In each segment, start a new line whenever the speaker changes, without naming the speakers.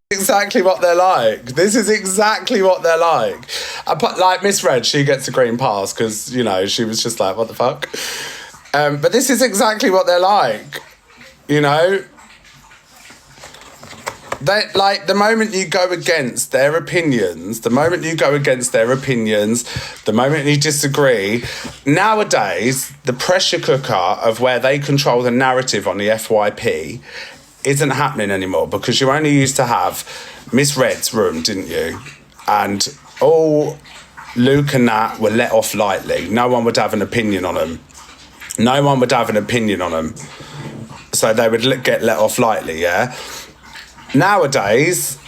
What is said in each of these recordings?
exactly what they're like. This is exactly what they're like. But like Miss Red, she gets a green pass because, you know, she was just like, what the fuck? But this is exactly what they're like, you know? They, like, the moment you go against their opinions, the moment you disagree, nowadays, the pressure cooker of where they control the narrative on the FYP isn't happening anymore, because you only used to have Miss Red's room, didn't you? And all Luke and Nat were let off lightly. No one would have an opinion on them. So they would get let off lightly, yeah? Nowadays,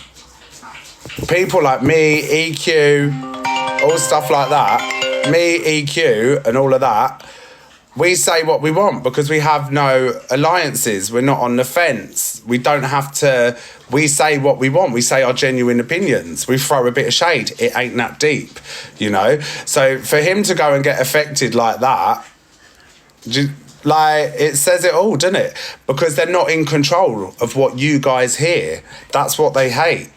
people like me, EQ, all stuff like that, me, EQ, and all of that, we say what we want because we have no alliances. We're not on the fence. We don't have to. We say what we want. We say our genuine opinions. We throw a bit of shade. It ain't that deep, you know? So for him to go and get affected like that, like, it says it all, doesn't it? Because they're not in control of what you guys hear. That's what they hate.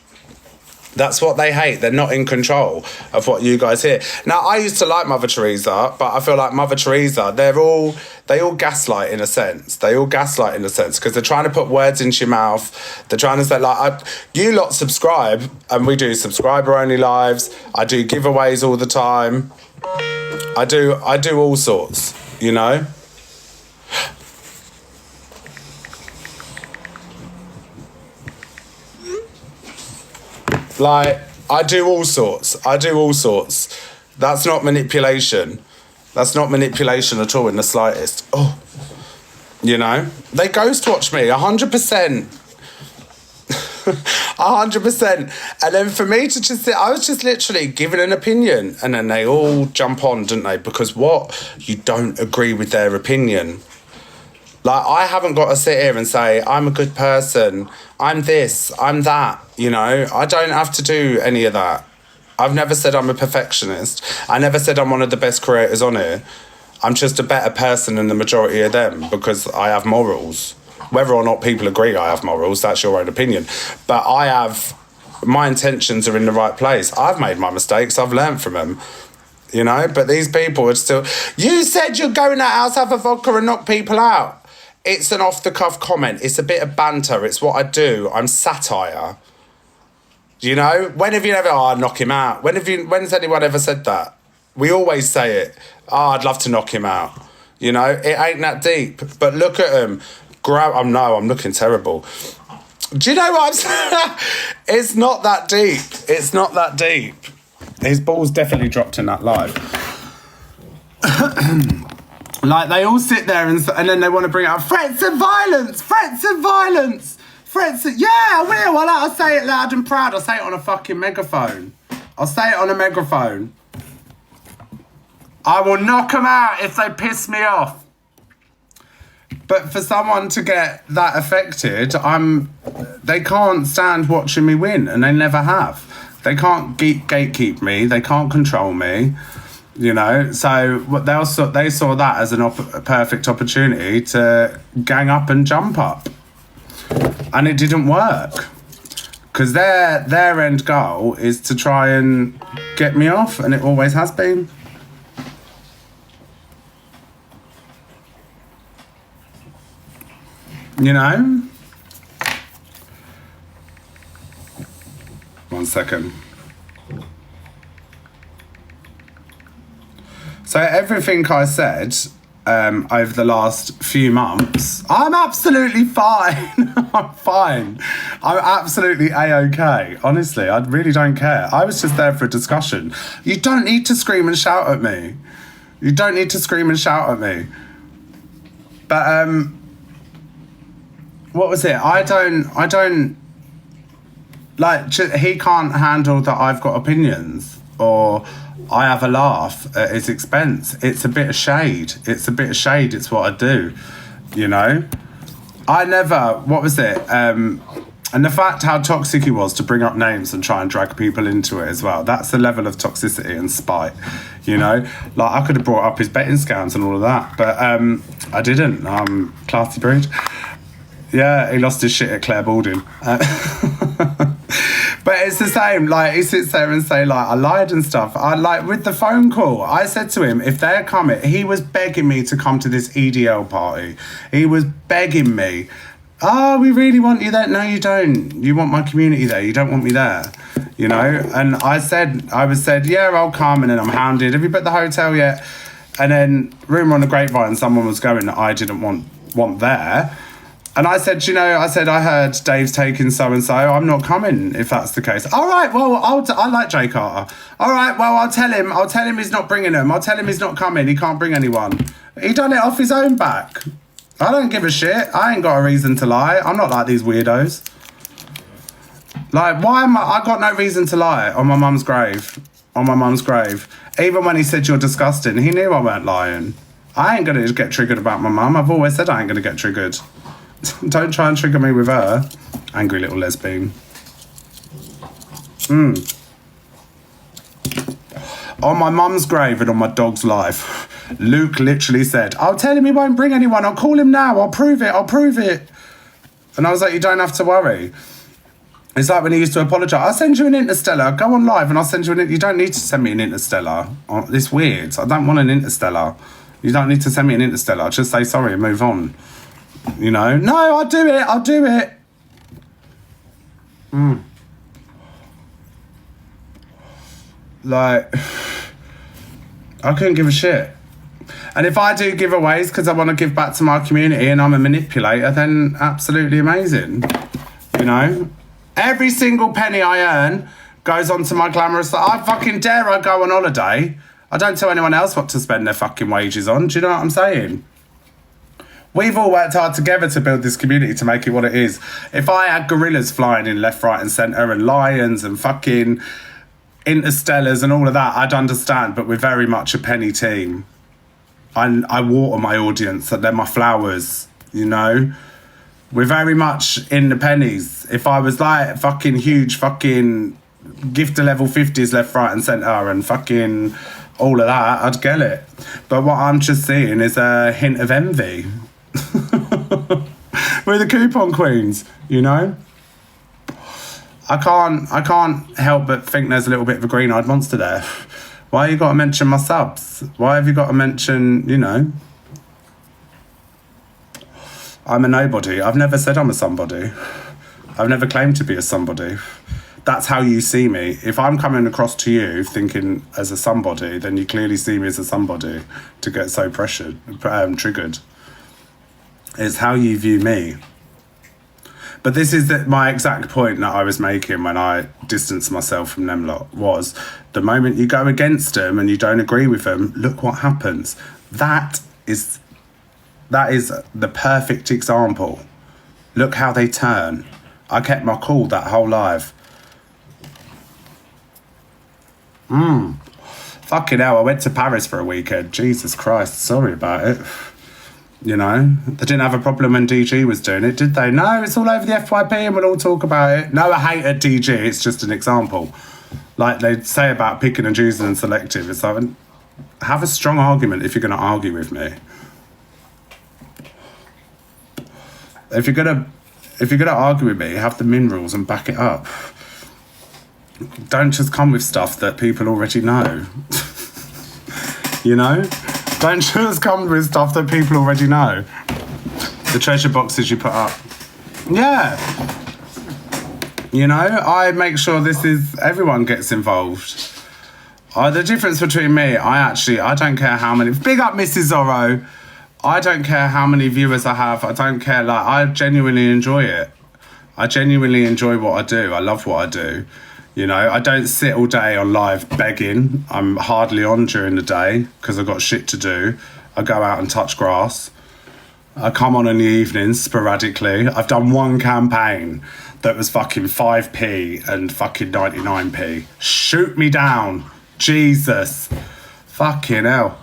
They're not in control of what you guys hear. Now, I used to like Mother Teresa, but I feel like Mother Teresa, they all gaslight in a sense. Because they're trying to put words into your mouth. They're trying to say, like, you lot subscribe, and we do subscriber-only lives. I do giveaways all the time. I do all sorts, you know? Like, I do all sorts. That's not manipulation. That's not manipulation at all in the slightest. Oh, you know? They ghost watch me, 100%. 100%. And then for me to just sit, I was just literally giving an opinion, and then they all jump on, didn't they? Because what? You don't agree with their opinion. Like, I haven't got to sit here and say, I'm a good person, I'm this, I'm that, you know? I don't have to do any of that. I've never said I'm a perfectionist. I never said I'm one of the best creators on here. I'm just a better person than the majority of them because I have morals. Whether or not people agree I have morals, that's your own opinion. But my intentions are in the right place. I've made my mistakes, I've learned from them. You know, but these people are still... You said you're going to house, have a vodka and knock people out. It's an off-the-cuff comment. It's a bit of banter. It's what I do. I'm satire. You know? When have you ever... Oh, I'd knock him out. When's anyone ever said that? We always say it. Oh, I'd love to knock him out. You know? It ain't that deep. But look at him. I'm looking terrible. Do you know what I'm saying? It's not that deep. His balls definitely dropped in that live. Like, they all sit there and then they want to bring out threats of violence. Yeah, I will. I'll say it loud and proud. I'll say it on a fucking megaphone. I will knock them out if they piss me off. But for someone to get that affected, they can't stand watching me win, and they never have. They can't gatekeep me. They can't control me. You know, so they saw that as a perfect opportunity to gang up and jump up, and it didn't work because their end goal is to try and get me off, and it always has been. You know. 1 second. So everything I said over the last few months, I'm absolutely fine. I'm fine. I'm absolutely A-okay. Honestly, I really don't care. I was just there for a discussion. You don't need to scream and shout at me. But what was it? I don't like, he can't handle that I've got opinions, or I have a laugh at his expense. It's a bit of shade. It's what I do, you know? What was it? And the fact how toxic he was to bring up names and try and drag people into it as well. That's the level of toxicity and spite, you know? Like, I could have brought up his betting scams and all of that, but I didn't. Classy breed. Yeah, he lost his shit at Claire Balding. the same. Like, he sits there and say, like, I lied and stuff. I like with the phone call. I said to him, if they're coming, he was begging me to come to this EDL party. He was begging me. Oh, we really want you there. No, you don't. You want my community there. You don't want me there. You know? And I said, yeah, I'll come. And then I'm hounded. Have you booked the hotel yet? And then, rumour on the grapevine, someone was going that I didn't want there. And I said, I heard Dave's taking so-and-so. I'm not coming if that's the case. All right, well, I like Jay Carter. All right, well, I'll tell him he's not bringing them. I'll tell him he's not coming. He can't bring anyone. He done it off his own back. I don't give a shit. I ain't got a reason to lie. I'm not like these weirdos. Like, why am I got no reason to lie on my mum's grave. On my mum's grave. Even when he said you're disgusting, he knew I weren't lying. I ain't going to get triggered about my mum. I've always said I ain't going to get triggered. Don't try and trigger me with her. Angry little lesbian. On my mum's grave and on my dog's life, Luke literally said, I'll tell him he won't bring anyone. I'll call him now. I'll prove it. And I was like, you don't have to worry. It's like when he used to apologise. I'll send you an Interstellar. Go on live and I'll send you you don't need to send me an Interstellar. It's weird. I don't want an Interstellar. You don't need to send me an Interstellar. Just say sorry and move on. You know? No, I'll do it. Like, I couldn't give a shit. And if I do giveaways because I want to give back to my community and I'm a manipulator, then absolutely amazing. You know? Every single penny I earn goes onto my glamorous... I fucking dare I go on holiday. I don't tell anyone else what to spend their fucking wages on. Do you know what I'm saying? We've all worked hard together to build this community to make it what it is. If I had gorillas flying in left, right and centre and lions and fucking interstellars and all of that, I'd understand, but we're very much a penny team. I water my audience, they're my flowers, you know? We're very much in the pennies. If I was like fucking huge fucking gifter level 50s left, right and centre and fucking all of that, I'd get it. But what I'm just seeing is a hint of envy. We're the coupon queens, you know? I can't help but think there's a little bit of a green-eyed monster there. Why you got to mention my subs? Why have you got to mention, you know? I'm a nobody. I've never said I'm a somebody. I've never claimed to be a somebody. That's how you see me. If I'm coming across to you thinking as a somebody, then you clearly see me as a somebody to get so triggered. It's how you view me. But this is my exact point that I was making when I distanced myself from them lot, was the moment you go against them and you don't agree with them, look what happens. That is the perfect example. Look how they turn. I kept my cool that whole live. Fucking hell, I went to Paris for a weekend. Jesus Christ, sorry about it. You know, they didn't have a problem when DG was doing it, did they? No, it's all over the FYP and we'll all talk about it. No, I hate at DG, it's just an example. Like they say about picking and choosing and selective. It's like, have a strong argument if you're going to argue with me. If you're gonna argue with me, have the minerals and back it up. Don't just come with stuff that people already know. You know? Don't just come with stuff that people already know. The treasure boxes you put up. Yeah. You know, I make sure everyone gets involved. The difference between me, I don't care how many... Big up Mrs. Zorro. I don't care how many viewers I have. I don't care. Like, I genuinely enjoy it. I genuinely enjoy what I do. I love what I do. You know, I don't sit all day on live begging. I'm hardly on during the day because I've got shit to do. I go out and touch grass. I come on in the evenings sporadically. I've done one campaign that was fucking 5p and fucking 99p. Shoot me down. Jesus. Fucking hell.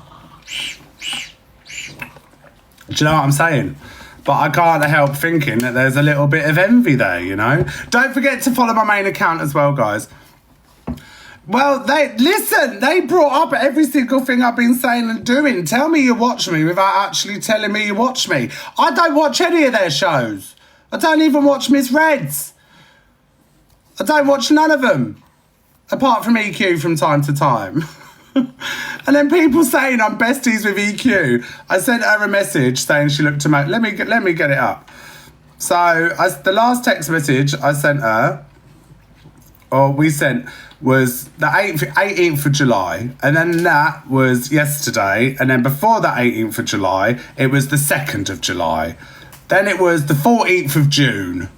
Do you know what I'm saying? But I can't help thinking that there's a little bit of envy there, you know? Don't forget to follow my main account as well, guys. Well, they brought up every single thing I've been saying and doing. Tell me you watch me without actually telling me you watch me. I don't watch any of their shows. I don't even watch Miss Reds. I don't watch none of them, apart from EQ from time to time. And then people saying I'm besties with EQ. I sent her a message saying she looked amazing. Let me get it up. So the last text message I sent her, or we sent, was the 18th of July. And then that was yesterday. And then before the 18th of July, it was the 2nd of July. Then it was the 14th of June.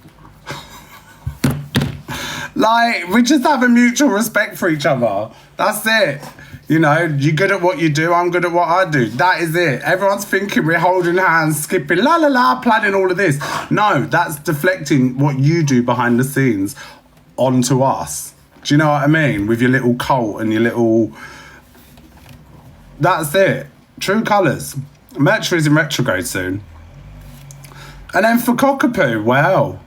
Like, we just have a mutual respect for each other. That's it. You know, you're good at what you do, I'm good at what I do. That is it. Everyone's thinking we're holding hands, skipping, la la la, planning all of this. No, that's deflecting what you do behind the scenes onto us. Do you know what I mean? With your little cult and your little... That's it. True colours. Mercury's in retrograde soon. And then for Cockapoo, wow.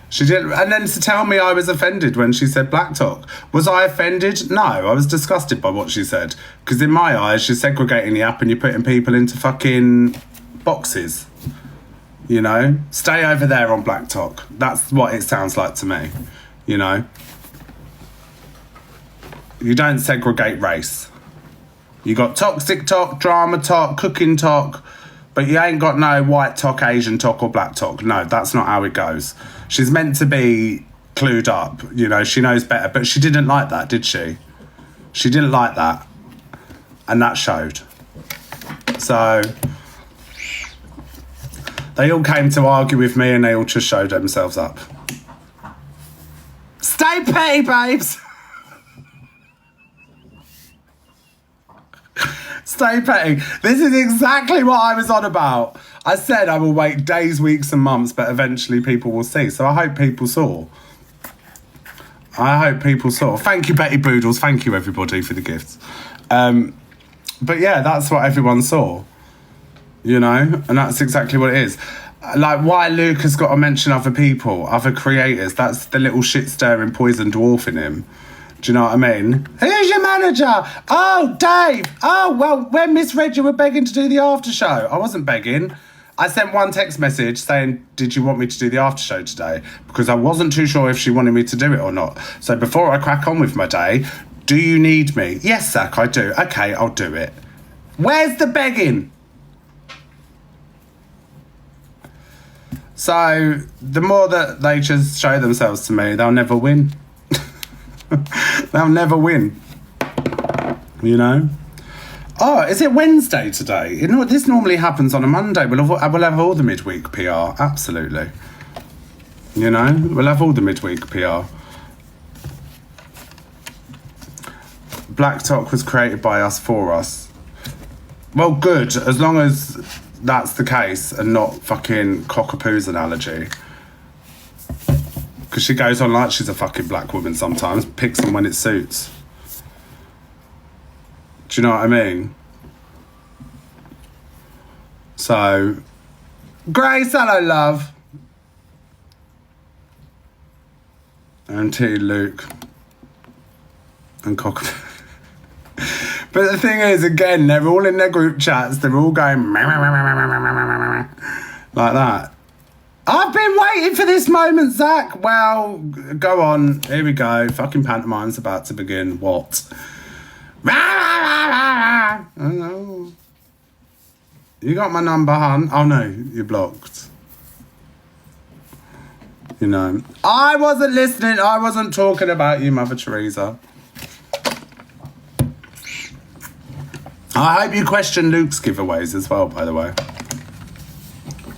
She did, and then to tell me I was offended when she said black talk. Was I offended? No, I was disgusted by what she said. Because in my eyes, you're segregating the app and you're putting people into fucking boxes. You know? Stay over there on black talk. That's what it sounds like to me. You know? You don't segregate race. You got toxic talk, drama talk, cooking talk, but you ain't got no white talk, Asian talk or black talk. No, that's not how it goes. She's meant to be clued up, you know, she knows better, but she didn't like that, did she? She didn't like that. And that showed. So, they all came to argue with me and they all just showed themselves up. Stay petty, babes! Stay petty. This is exactly what I was on about. I said I will wait days, weeks and months, but eventually people will see. So I hope people saw. Thank you, Betty Boodles. Thank you, everybody, for the gifts. But yeah, that's what everyone saw. You know? And that's exactly what it is. Like, why Luke has got to mention other people, other creators. That's the little shit-stirring poison dwarf in him. Do you know what I mean? Who's your manager? Oh, Dave. Oh, well, when misread you were begging to do the after show. I wasn't begging. I sent one text message saying, did you want me to do the after show today? Because I wasn't too sure if she wanted me to do it or not. So before I crack on with my day, do you need me? Yes, Zach, I do. Okay, I'll do it. Where's the begging? So the more that they just show themselves to me, they'll never win. They'll never win. You know? Oh, is it Wednesday today? You know, this normally happens on a Monday. We'll have all the midweek PR. Absolutely. You know? We'll have all the midweek PR. Black Talk was created by us for us. Well, good. As long as that's the case and not fucking Cockapoo's analogy. Because she goes on like she's a fucking black woman sometimes. Picks them when it suits. Do you know what I mean? So, Grace, hello, love. And to Luke. And Cockapoo. But the thing is, again, they're all in their group chats. They're all going like that. I've been waiting for this moment, Zach. Well, go on. Here we go. Fucking pantomime's about to begin. What? I know. You got my number, hun? Oh, no. You're blocked. You know. I wasn't listening. I wasn't talking about you, Mother Teresa. I hope you question Luke's giveaways as well, by the way.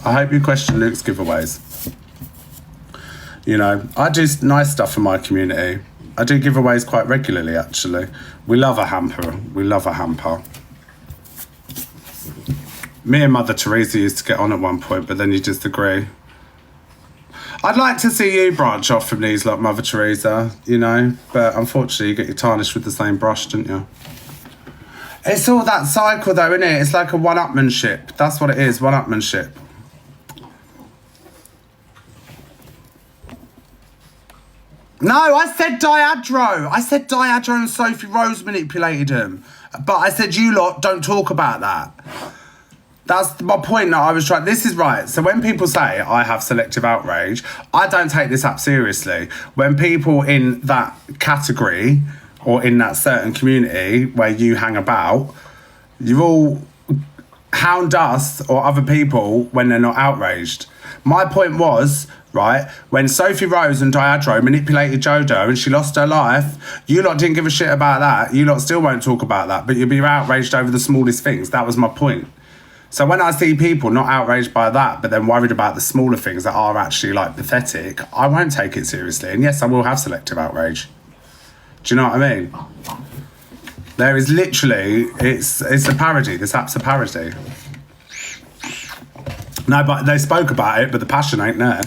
I hope you question Luke's giveaways. You know, I do nice stuff for my community. I do giveaways quite regularly, actually. We love a hamper. We love a hamper. Me and Mother Teresa used to get on at one point, but then you just agree. I'd like to see you branch off from these like Mother Teresa, you know, but unfortunately you get your tarnished with the same brush, didn't you? It's all that cycle though, isn't it? It's like a one-upmanship. That's what it is, one-upmanship. No, I said Diadro. I said Diadro and Sophie Rose manipulated him. But I said you lot don't talk about that. That's my point that I was trying. This is right. So when people say I have selective outrage, I don't take this up seriously. When people in that category or in that certain community where you hang about, you all hound us or other people when they're not outraged. My point was, right, when Sophie Rose and Diageo manipulated Jodo and she lost her life, you lot didn't give a shit about that. You lot still won't talk about that, but you'll be outraged over the smallest things. That was my point. So when I see people not outraged by that, but then worried about the smaller things that are actually like pathetic, I won't take it seriously. And yes, I will have selective outrage. Do you know what I mean? There is literally, it's a parody. This app's a parody. No, but they spoke about it, but the passion ain't there.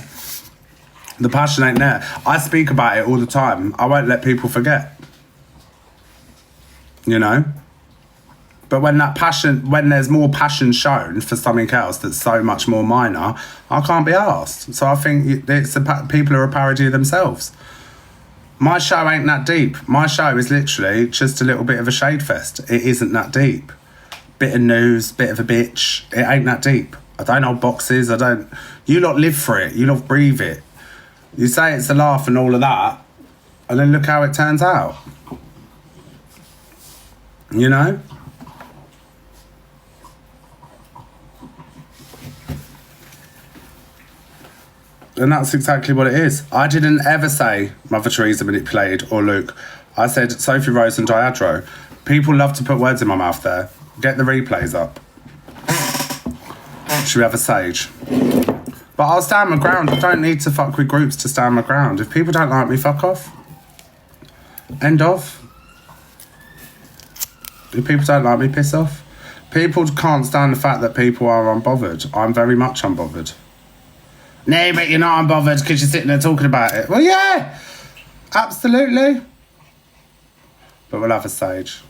The passion ain't there. I speak about it all the time. I won't let people forget. You know? But when there's more passion shown for something else that's so much more minor, I can't be asked. So I think people are a parody of themselves. My show ain't that deep. My show is literally just a little bit of a shade fest. It isn't that deep. Bit of news, bit of a bitch. It ain't that deep. I don't hold boxes. You lot live for it. You lot breathe it. You say it's a laugh and all of that, and then look how it turns out. You know? And that's exactly what it is. I didn't ever say Mother Teresa manipulated or Luke. I said Sophie Rose and Diageo. People love to put words in my mouth there. Get the replays up. Should we have a sage? But I'll stand my ground. I don't need to fuck with groups to stand my ground. If people don't like me, fuck off. End of. If people don't like me, piss off. People can't stand the fact that people are unbothered. I'm very much unbothered. No, but you're not unbothered because you're sitting there talking about it. Well, yeah, absolutely. But we'll have a sage.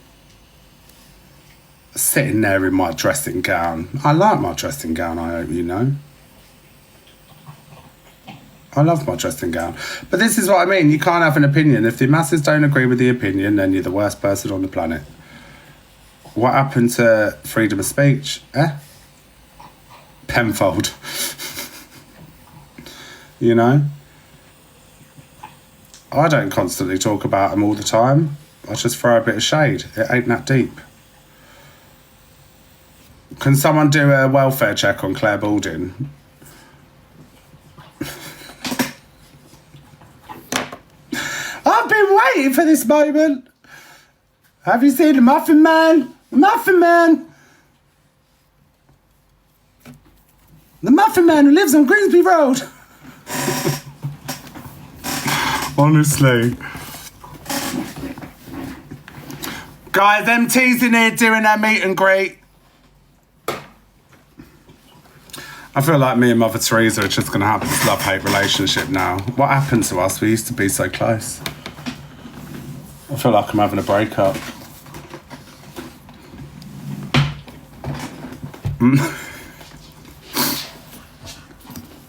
Sitting there in my dressing gown. I like my dressing gown, I hope you know. I love my dressing gown. But this is what I mean. You can't have an opinion. If the masses don't agree with the opinion, then you're the worst person on the planet. What happened to freedom of speech? Penfold. You know? I don't constantly talk about them all the time. I just throw a bit of shade. It ain't that deep. Can someone do a welfare check on Claire Balding? I've been waiting for this moment. Have you seen the Muffin Man? The Muffin Man. The Muffin Man who lives on Grimsby Road. Honestly. Guys, MT's in here doing their meet and greet. I feel like me and Mother Teresa are just going to have this love-hate relationship now. What happened to us? We used to be so close. I feel like I'm having a breakup.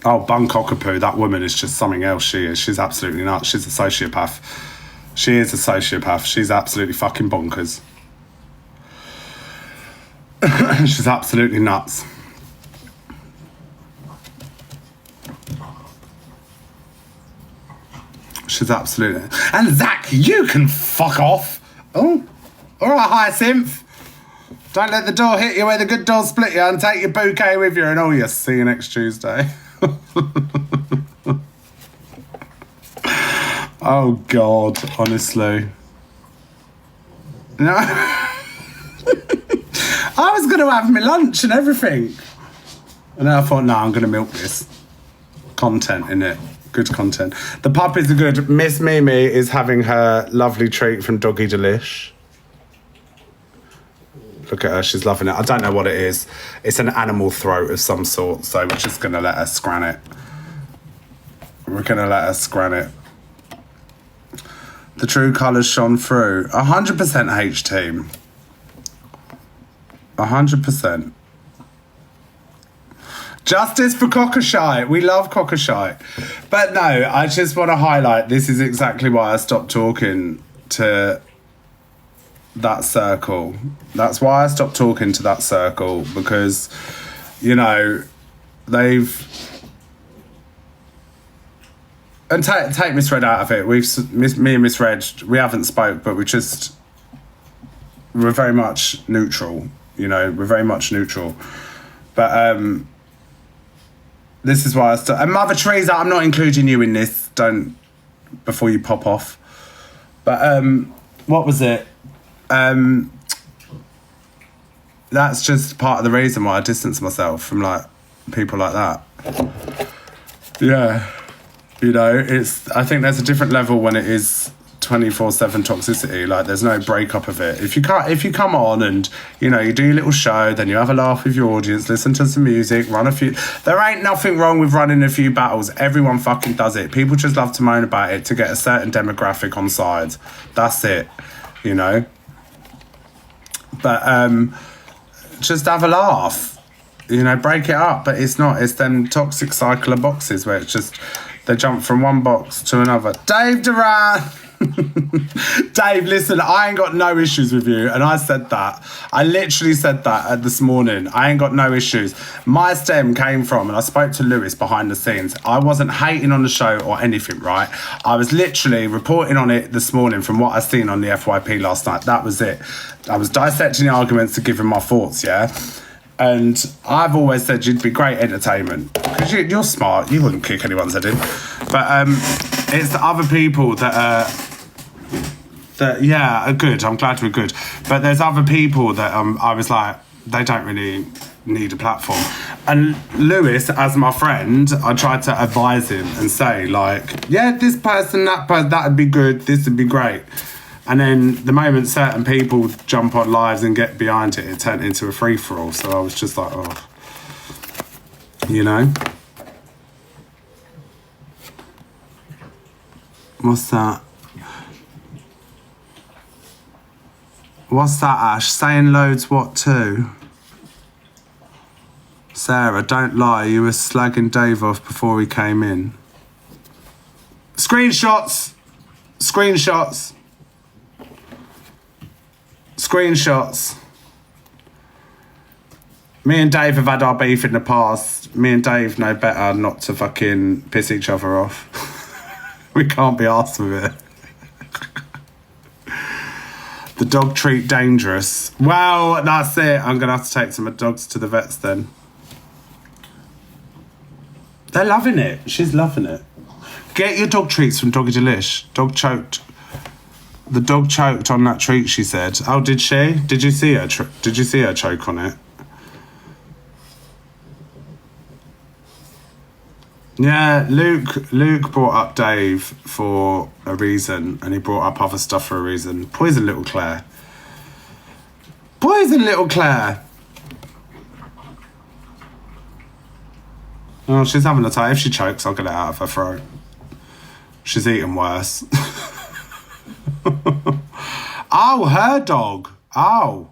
Oh, Bun Cockapoo, that woman is just something else, she is. She's absolutely nuts. She's a sociopath. She is a sociopath. She's absolutely fucking bonkers. She's absolutely nuts. She's absolutely... And Zach, you can fuck off. Oh, all right, Hyacinth. Don't let the door hit you where the good door split you and take your bouquet with you and all you. See you next Tuesday. Oh, God, honestly. No. I was going to have my lunch and everything. And then I thought, no, I'm going to milk this. Content, innit? Good content. The puppies are good. Miss Mimi is having her lovely treat from Doggy Delish. Look at her, she's loving it. I don't know what it is. It's an animal throat of some sort, so we're just going to let her scran it. We're going to let her scran it. The true colours shone through. 100% H-team. 100%. Justice for Cockashite. We love Cockashite. But no, I just want to highlight, this is exactly why I stopped talking to that circle. That's why I stopped talking to that circle, because you know, they've... And take Miss Red out of it. Me and Miss Red, we haven't spoke, but we're very much neutral. You know, we're very much neutral. But this is why and Mother Teresa, I'm not including you in this. Don't, before you pop off. But what was it? That's just part of the reason why I distance myself from like people like that. Yeah. You know, I think there's a different level when it is 24/7 toxicity. Like, there's no breakup of it. If you come on and, you know, you do your little show, then you have a laugh with your audience, listen to some music, run a few... There ain't nothing wrong with running a few battles. Everyone fucking does it. People just love to moan about it to get a certain demographic on side. That's it, you know? But just have a laugh. You know, break it up. But it's not. It's them toxic cycle of boxes where it's just... They jump from one box to another. Dave Duran! Dave, listen, I ain't got no issues with you. And I said that. I literally said that this morning. I ain't got no issues. My stem came from, and I spoke to Lewis behind the scenes. I wasn't hating on the show or anything, right? I was literally reporting on it this morning from what I seen on the FYP last night. That was it. I was dissecting the arguments to give him my thoughts, yeah? And I've always said you'd be great entertainment. Because you're smart. You wouldn't kick anyone's head in. But it's the other people that are good. I'm glad we're good. But there's other people that I was like, they don't really need a platform. And Lewis, as my friend, I tried to advise him and say, like, yeah, this person, that person, that'd be good. This would be great. And then the moment certain people jump on lives and get behind it, it turned into a free-for-all. So I was just like, oh, you know? What's that? What's that, Ash? Saying loads what too? Sarah, don't lie. You were slagging Dave off before he came in. Screenshots! Screenshots! Screenshots. Me and Dave have had our beef in the past. Me and Dave know better not to fucking piss each other off. We can't be arsed with it. The dog treat dangerous. Well, that's it. I'm going to have to take some dogs to the vets then. They're loving it. She's loving it. Get your dog treats from Doggy Delish. Dog choked. The dog choked on that treat, she said. Oh, did she? Did you see her? Did you see her choke on it? Yeah, Luke brought up Dave for a reason, and he brought up other stuff for a reason. Poison little Claire. Poison little Claire. Oh, she's having a time. If she chokes, I'll get it out of her throat. She's eating worse. Oh, her dog. Oh.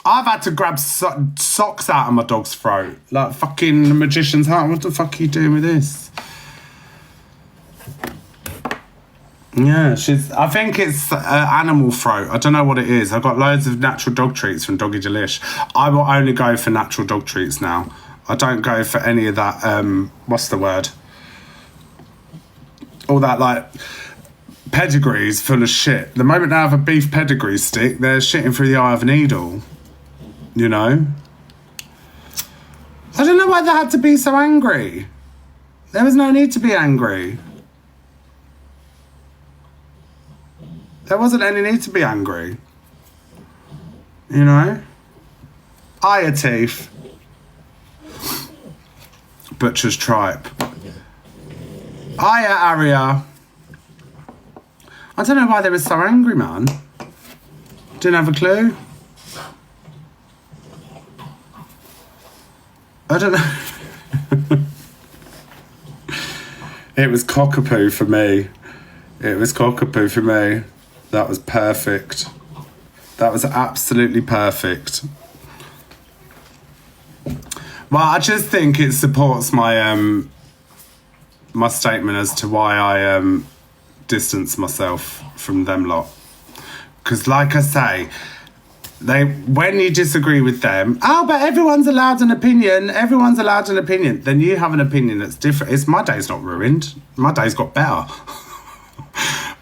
I've had to grab socks out of my dog's throat. Like fucking magician's hat. What the fuck are you doing with this? Yeah, I think it's animal throat. I don't know what it is. I've got loads of natural dog treats from Doggy Delish. I will only go for natural dog treats now. I don't go for any of that, what's the word? All that, like, pedigrees full of shit. The moment they have a beef pedigree stick, they're shitting through the eye of a needle. You know? I don't know why they had to be so angry. There was no need to be angry. There wasn't any need to be angry. You know? Eye teeth. Butcher's tripe. Hiya, Aria. I don't know why they were so angry, man. Didn't have a clue. I don't know. It was cockapoo for me. It was cockapoo for me. That was perfect. That was absolutely perfect. Well, I just think it supports my my statement as to why I distance myself from them lot. Because like I say, when you disagree with them, oh, but everyone's allowed an opinion. Everyone's allowed an opinion. Then you have an opinion that's different. It's my day's not ruined. My day's got better.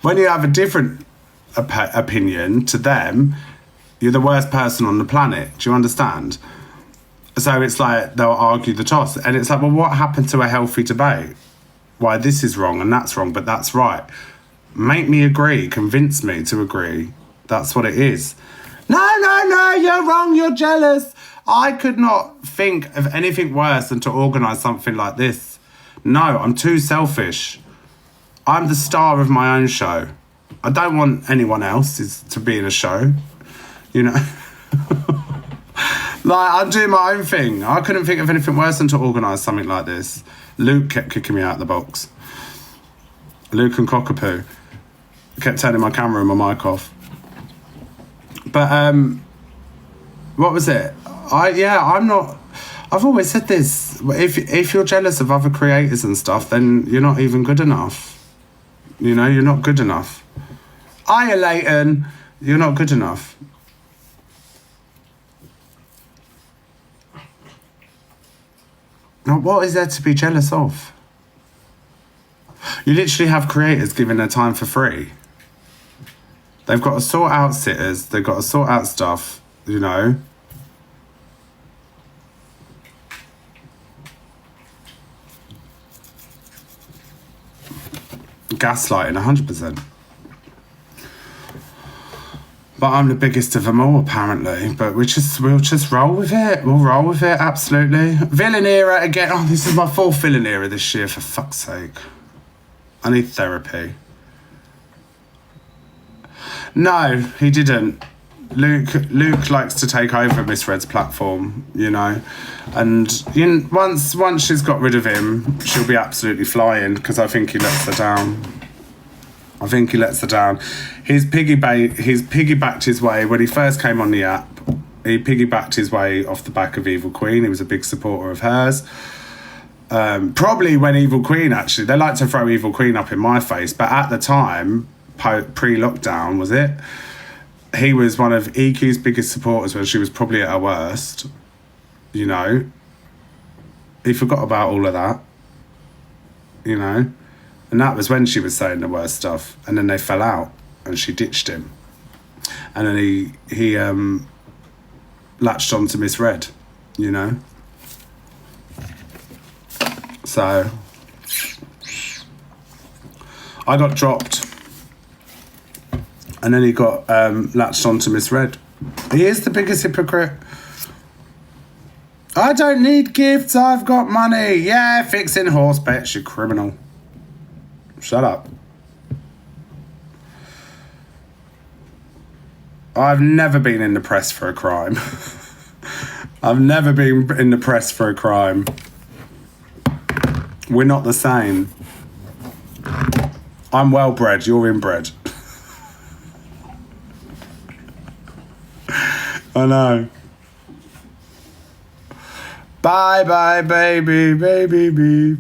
When you have a different opinion to them, you're the worst person on the planet. Do you understand? So it's like they'll argue the toss. And it's like, well, what happened to a healthy debate? Why this is wrong and that's wrong, but that's right. Make me agree. Convince me to agree. That's what it is. No, you're wrong. You're jealous. I could not think of anything worse than to organise something like this. No, I'm too selfish. I'm the star of my own show. I don't want anyone else to be in a show, you know. Like, I'm doing my own thing. I couldn't think of anything worse than to organise something like this. Luke kept kicking me out of the box. Luke and Cockapoo kept turning my camera and my mic off. But what was it? I'm not. I've always said this. If you're jealous of other creators and stuff, then you're not even good enough. You know, you're not good enough. Hiya, Leighton. You're not good enough. Now, what is there to be jealous of? You literally have creators giving their time for free. They've got to sort out sitters. They've got to sort out stuff, you know. Gaslighting, 100%. But I'm the biggest of them all, apparently. But we'll just roll with it. We'll roll with it, absolutely. Villain era again. Oh, this is my fourth villain era this year, for fuck's sake. I need therapy. No, he didn't. Luke likes to take over Miss Red's platform, you know. And once she's got rid of him, she'll be absolutely flying, because I think he lets her down. He's piggybacked his way. When he first came on the app, he piggybacked his way off the back of Evil Queen. He was a big supporter of hers. Probably when Evil Queen, actually, they like to throw Evil Queen up in my face, but at the time, pre-lockdown, was it? He was one of EQ's biggest supporters when she was probably at her worst, you know. He forgot about all of that, you know. And that was when she was saying the worst stuff. And then they fell out and she ditched him. And then he latched on to Miss Red, you know. So I got dropped. And then he got latched on to Miss Red. He is the biggest hypocrite. I don't need gifts, I've got money. Yeah, fixing horse bets, you criminal. Shut up. I've never been in the press for a crime. I've never been in the press for a crime. We're not the same. I'm well bred, you're inbred. I know. Bye bye, baby, baby, baby.